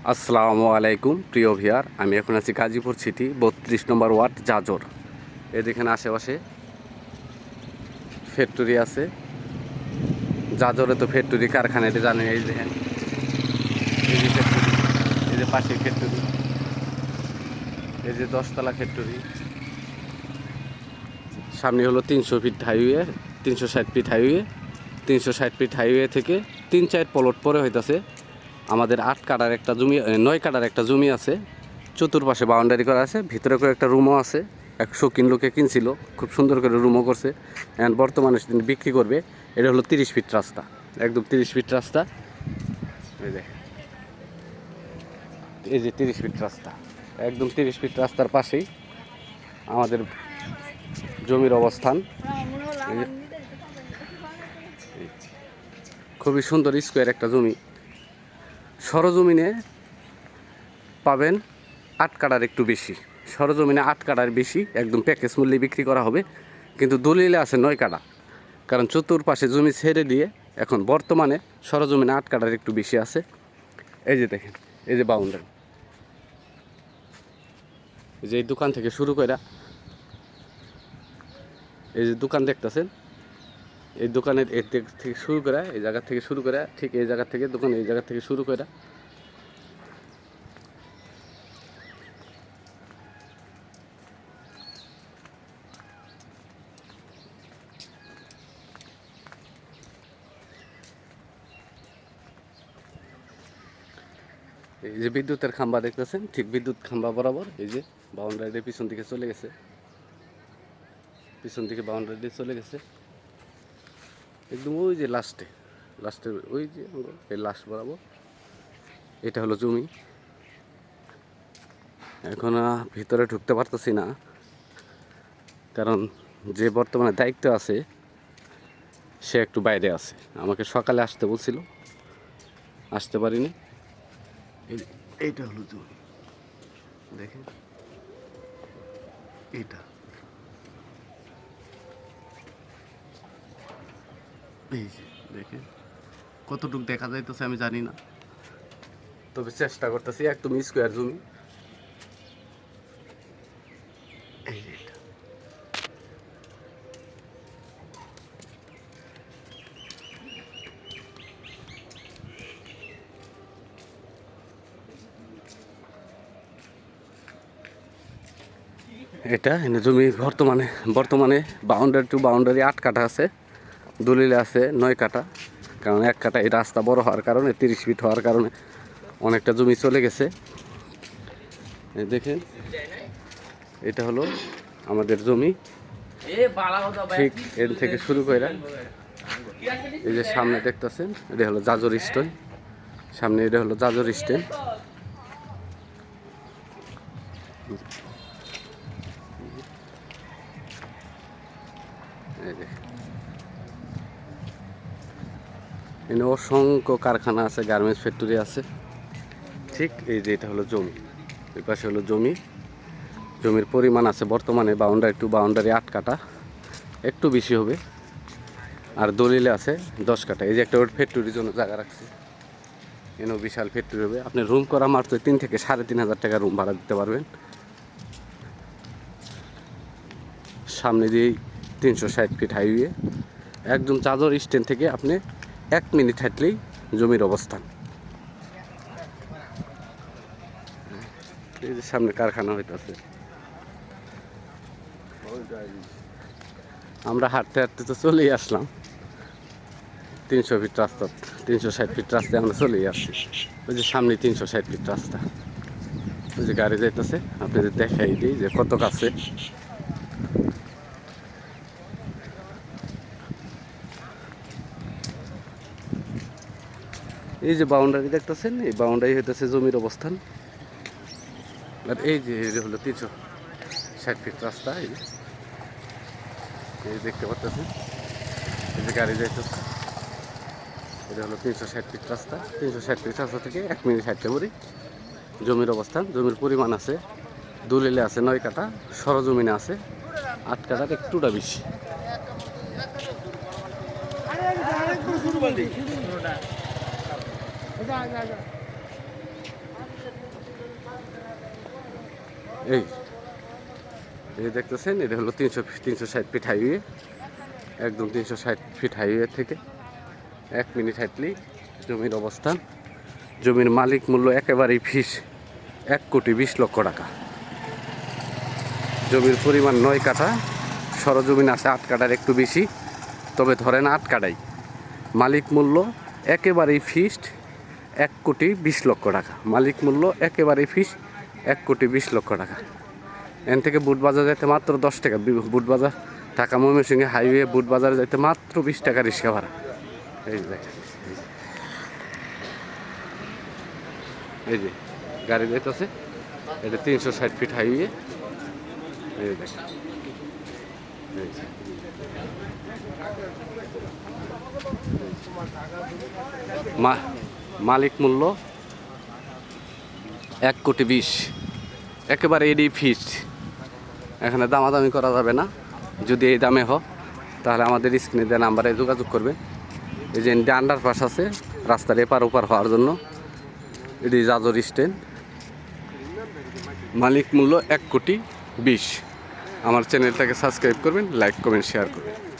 আসসালামু আলাইকুম প্রিয় ভিয়ার, আমি এখন আছি গাজীপুর সিটি 32 নম্বর ওয়ার্ড জাজর। এদিকে আশেপাশে ফ্যাক্টরি আছে। জাজরে তো ফ্যাক্টরি কারখানা, এটা জানেন। এই যে ফ্যাক্টরি, এই যে পাশে ফ্যাক্টরি, এই যে 10 তলা ফ্যাক্টরি। সামনে হলো 300 feet highway, 360 feet highway. 360 feet highway থেকে 3-4 প্লট পরে হইতাছে আমাদের 8 কাঠার একটা জমি, 9 কাঠার একটা জমি আছে। চতুর্পাশে বাউন্ডারি করা আছে, ভিতরে করে একটা রুমও আছে। এক শৌখিন লোকে কিনছিল, খুব সুন্দর করে রুমও করছে। অ্যান্ড বর্তমানে তিনি বিক্রি করবে। এটা হলো 30 ফিট রাস্তা, একদম 30 ফিট রাস্তা। এই যে 30 ফিট রাস্তা, একদম 30 ফিট রাস্তার পাশেই আমাদের জমির অবস্থান। খুবই সুন্দর স্কোয়ার একটা জমি। সরজমিনে পাবেন 8 কাঠার একটু বেশি, সরজমিনে 8 কাঠার বেশি, একদম প্যাকেজ মূল্যে বিক্রি করা হবে। কিন্তু দলিলে আছে 9 কাঠা, কারণ চতুর্পাশে জমি ছেড়ে দিয়ে এখন বর্তমানে সরজমিনে 8 কাঠার একটু বেশি আছে। এই যে দেখেন, এই যে বাউন্ডারি, এই যে এই দোকান থেকে শুরু করে, এই যে দোকান দেখতেছেন, এই দোকানের এর থেকে শুরু করে, এই জায়গা থেকে শুরু করে, ঠিক এই জায়গা থেকে দোকান, এই জায়গা থেকে শুরু করে এই যে বিদ্যুতের খাম্বা দেখতেছেন, ঠিক বিদ্যুৎ খাম্বা বরাবর এই যে বাউন্ডারির পিছন দিকে চলে গেছে, পিছন দিকে বাউন্ডারি দিয়ে চলে গেছে একদম ওই যে লাস্টের ওই যে এই লাস্ট বরাবর। এটা হলো জমি। এখন ভিতরে ঢুকতে পারতেছি না, কারণ যে বর্তমানে দায়িত্ব আছে সে একটু বাইরে আছে। আমাকে সকালে আসতে বলছিল, আসতে পারিনি। এইটা হলো জমি, দেখেন এইটা, এই যে দেখেন কতটুকু দেখা যাইতেছে আমি জানি না, তবে চেষ্টা করতেছি। একদম স্কোয়ার জমি। এই যে এটা, এটা এনে জমি বর্তমানে বাউন্ডারি টু বাউন্ডারি 8 কাঠা আছে, দলিলে আছে 9 কাঠা। কারণ 1 কাঠা এই রাস্তা বড় হওয়ার কারণে, 30 ফিট হওয়ার কারণে অনেকটা জমি চলে গেছে। দেখেন এটা হলো আমাদের জমি। ঠিক এর থেকে শুরু করে এই যে সামনে দেখতেছেন, এটা হলো জাজর স্ট্যান্ড। সামনে এটা হলো জাজর স্ট্যান্ড। এখানে অসংখ্য কারখানা আছে, গার্মেন্টস ফ্যাক্টরি আছে। ঠিক এই যে এটা হলো জমি, এই পাশে হলো জমি। জমির পরিমাণ আছে বর্তমানে বাউন্ডারি টু বাউন্ডারি 8 কাঠা, একটু বেশি হবে। আর দলিলে আছে 10 কাঠা। এই যে একটা ফ্যাক্টরির জন্য জায়গা রাখছে, এখানেও বিশাল ফ্যাক্টরি হবে। আপনি রুম করা মাত্র 3 থেকে 3,500 টাকা রুম ভাড়া দিতে পারবেন। সামনে দিয়েই 360 ফিট হাইওয়ে, একদম চাদর স্ট্যান্ড থেকে আপনি 1 মিনিট হাঁটলেই জমির অবস্থান। এই যে সামনে কারখানা হইতেছে। আমরা হাঁটতে হাঁটতে তো চলেই আসলাম 300 ফিট রাস্তা, 360 ফিট রাস্তায় আমরা চলেই আসছি। ওই যে সামনে 360 ফিট রাস্তা, ওই যে গাড়ি যাইতেছে, আপনাদের দেখাই দিই যে কত কাছে। এই যে বাউন্ডারি দেখতেছেন, এই বাউন্ডারি হইতেছে জমির অবস্থান। আর এই যে হলো 360 ফিট রাস্তা। এই দেখতে পাচ্ছেন, এই যে গাড়ি যাইতেছে, এটা হলো 360 ফিট রাস্তা। 360 ফিট রাস্তা থেকে 1 মিনিট হাঁটতে পারি জমির অবস্থান। জমির পরিমাণ আছে, দলিলে আছে 9 কাঠা, সরজমিনে আছে 8 কাঠার একটুটা বেশি। এই এই দেখতেছেন, এটা হলো 360 ফিট হাইওয়ে, একদম 360 ফিট হাইওয়ে থেকে 1 মিনিট হাঁটলেই জমির অবস্থান। জমির মালিক মূল্য একেবারেই ফিস, 1,20,00,000 টাকা। জমির পরিমাণ 9 কাঠা, সরজমিন আছে 8 কাঠার একটু বেশি, তবে ধরেন 8 কাঠাই। মালিক মূল্য একেবারেই ফিক্সড 1,20,00,000 টাকা। মালিক মূল্য একেবারেই ফিক্সড 1,20,00,000 টাকা। এন থেকে বুটবাজার যাইতে মাত্র 10 টাকা। বুটবাজার ঢাকা ময়মনসিংহে হাইওয়ে বুটবাজারে যাইতে মাত্র 20 টাকা রিক্সা ভাড়া। এই যে দেখেন, এই যে গাড়ি যাইতেছে, এটা 360 ফিট হাইওয়ে। এই যে দেখেন, এই যে মালিক মূল্য 1,20,00,000, একেবারে এডি ফিক্সড। এখানে দামাদামি করা যাবে না। যদি এই দামে হয় তাহলে আমাদের স্ক্রিনে দেওয়া নাম্বারে যোগাযোগ করবে। এই যে আন্ডারপাস আছে রাস্তার এপার ওপার হওয়ার জন্য, এটি জাজর স্ট্যান্ড। মালিক মূল্য 1,20,00,000। আমার চ্যানেলটাকে সাবস্ক্রাইব করবেন, লাইক কমেন্ট শেয়ার করবেন।